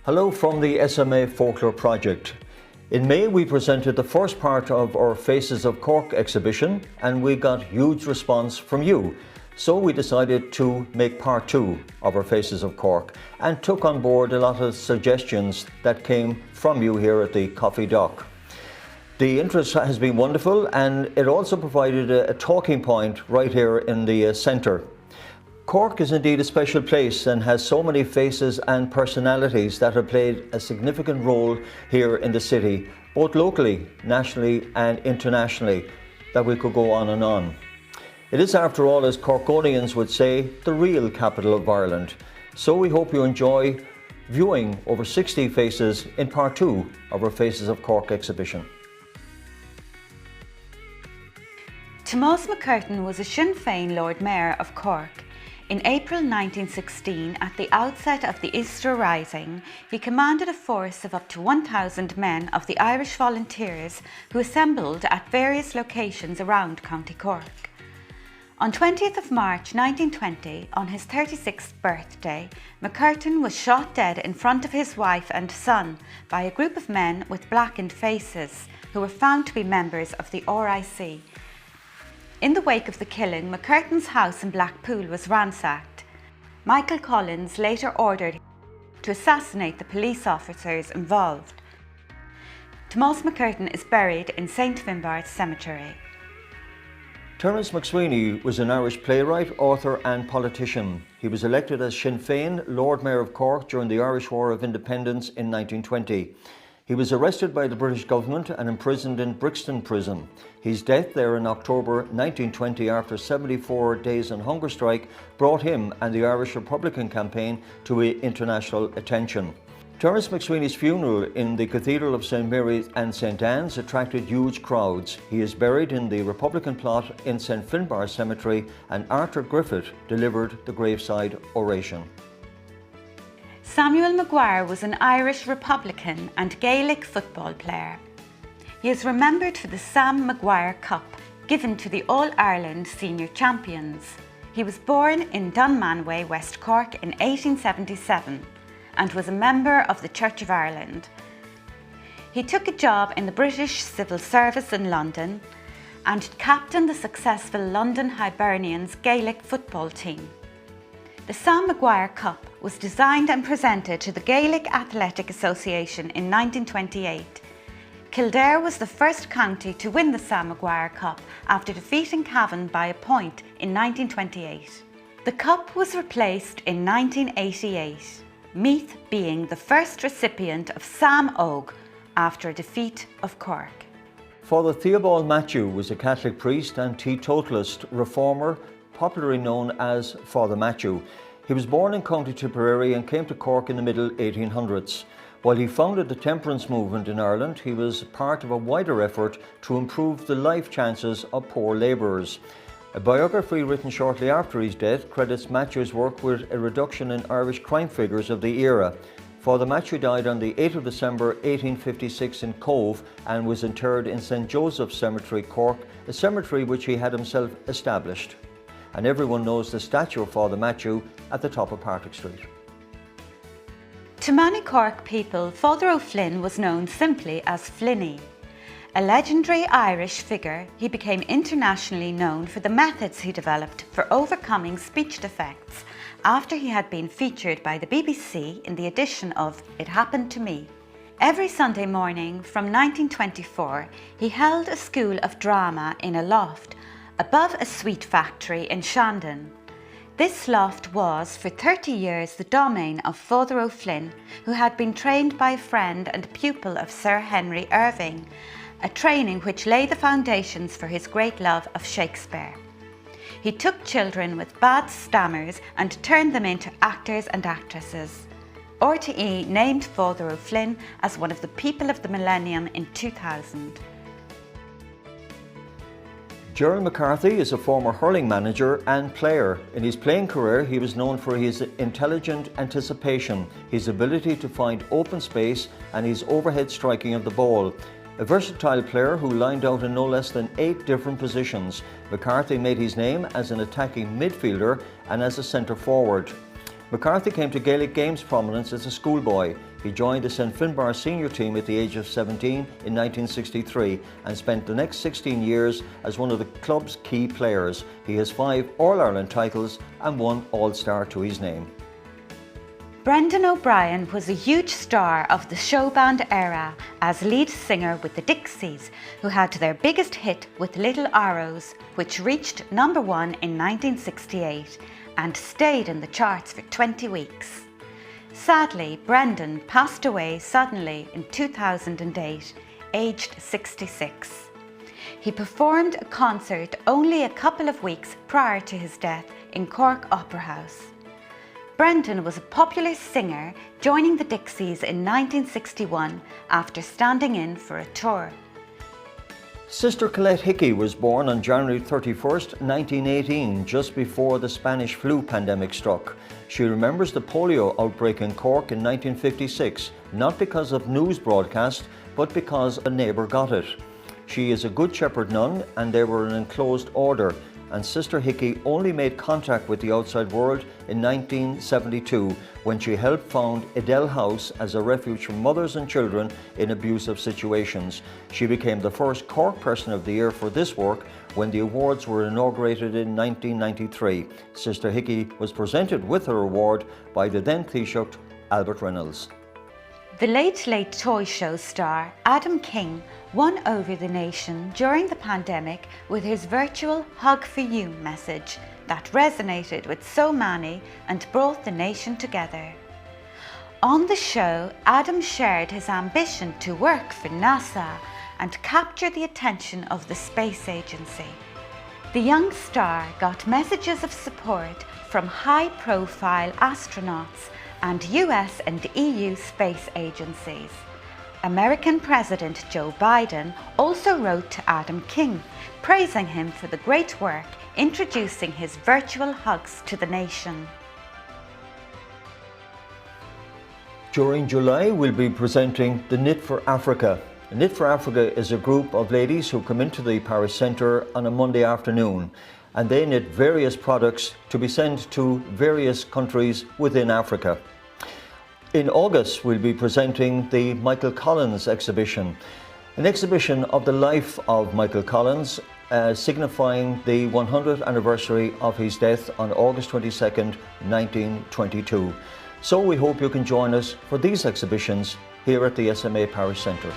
Hello from the SMA Folklore Project. In May we presented the first part of our Faces of Cork exhibition and we got huge response from you. So we decided to make part 2 of our Faces of Cork and took on board a lot of suggestions that came from you here at the Coffee Dock. The interest has been wonderful and it also provided a talking point right here in the centre. Cork is indeed a special place and has so many faces and personalities that have played a significant role here in the city, both locally, nationally and internationally, that we could go on and on. It is, after all, as Corkonians would say, the real capital of Ireland. So we hope you enjoy viewing over 60 faces in part 2 of our Faces of Cork exhibition. Tomás McCurtain was a Sinn Féin Lord Mayor of Cork. In April 1916, at the outset of the Easter Rising, he commanded a force of up to 1,000 men of the Irish Volunteers who assembled at various locations around County Cork. On 20th of March 1920, on his 36th birthday, McCurtain was shot dead in front of his wife and son by a group of men with blackened faces who were found to be members of the RIC. In the wake of the killing, McCurtain's house in Blackpool was ransacked. Michael Collins later ordered to assassinate the police officers involved. Tomás McCurtain is buried in St Finbarr's Cemetery. Terence McSweeney was an Irish playwright, author and politician. He was elected as Sinn Féin Lord Mayor of Cork during the Irish War of Independence in 1920. He was arrested by the British government and imprisoned in Brixton Prison. His death there in October 1920 after 74 days on hunger strike brought him and the Irish Republican campaign to international attention. Terence McSweeney's funeral in the Cathedral of St Mary's and St Anne's attracted huge crowds. He is buried in the Republican plot in St Finbarr's Cemetery and Arthur Griffith delivered the graveside oration. Samuel McGuire was an Irish Republican and Gaelic football player. He is remembered for the Sam McGuire Cup, given to the All-Ireland senior champions. He was born in Dunmanway, West Cork in 1877 and was a member of the Church of Ireland. He took a job in the British Civil Service in London and captained the successful London Hibernians Gaelic football team. The Sam McGuire Cup was designed and presented to the Gaelic Athletic Association in 1928. Kildare was the first county to win the Sam McGuire Cup after defeating Cavan by a point in 1928. The cup was replaced in 1988, Meath being the first recipient of Sam Og after a defeat of Cork. Father Theobald Matthew was a Catholic priest and teetotalist reformer, popularly known as Father Matthew. He was born in County Tipperary and came to Cork in the middle 1800s. While he founded the temperance movement in Ireland, he was part of a wider effort to improve the life chances of poor labourers. A biography written shortly after his death credits Matthew's work with a reduction in Irish crime figures of the era. Father Matthew died on the 8th of December 1856 in Cove and was interred in St Joseph's Cemetery, Cork, a cemetery which he had himself established. And everyone knows the statue of Father Matthew at the top of Partick Street. To many Cork people, Father O Flynn was known simply as Flinny. A legendary Irish figure, he became internationally known for the methods he developed for overcoming speech defects after he had been featured by the BBC in the edition of It Happened to Me. Every Sunday morning from 1924, he held a school of drama in a loft above a sweet factory in Shandon. This loft was for 30 years the domain of Father O Flynn, who had been trained by a friend and pupil of Sir Henry Irving, a training which laid the foundations for his great love of Shakespeare. He took children with bad stammers and turned them into actors and actresses. RTE named Father O Flynn as one of the People of the Millennium in 2000. Gerald McCarthy is a former hurling manager and player. In his playing career, he was known for his intelligent anticipation, his ability to find open space and his overhead striking of the ball. A versatile player who lined out in no less than 8 different positions, McCarthy made his name as an attacking midfielder and as a centre forward. McCarthy came to Gaelic Games prominence as a schoolboy. He joined the St Finbar senior team at the age of 17 in 1963 and spent the next 16 years as one of the club's key players. He has 5 All-Ireland titles and 1 All-Star to his name. Brendan O'Brien was a huge star of the show band era as lead singer with the Dixies, who had their biggest hit with Little Arrows, which reached number 1 in 1968 and stayed in the charts for 20 weeks. Sadly, Brendan passed away suddenly in 2008, aged 66. He performed a concert only a couple of weeks prior to his death in Cork Opera House. Brendan was a popular singer, joining the Dixies in 1961 after standing in for a tour. Sister Colette Hickey was born on January 31st, 1918, just before the Spanish flu pandemic struck. She remembers the polio outbreak in Cork in 1956, not because of news broadcast, but because a neighbour got it. She is a Good Shepherd nun and they were an enclosed order, and Sister Hickey only made contact with the outside world in 1972 when she helped found Edel House as a refuge for mothers and children in abusive situations. She became the first Cork Person of the Year for this work when the awards were inaugurated in 1993. Sister Hickey was presented with her award by the then Taoiseach Albert Reynolds. The Late Late Toy Show star Adam King won over the nation during the pandemic with his virtual Hug for You message that resonated with so many and brought the nation together. On the show, Adam shared his ambition to work for NASA and capture the attention of the space agency. The young star got messages of support from high-profile astronauts and US and EU space agencies. American President Joe Biden also wrote to Adam King, praising him for the great work introducing his virtual hugs to the nation. During July, we'll be presenting the Knit for Africa. Knit for Africa is a group of ladies who come into the parish centre on a Monday afternoon, and they knit various products to be sent to various countries within Africa. In August, we'll be presenting the Michael Collins exhibition, an exhibition of the life of Michael Collins, signifying the 100th anniversary of his death on August 22nd, 1922. So we hope you can join us for these exhibitions here at the SMA Parish Centre.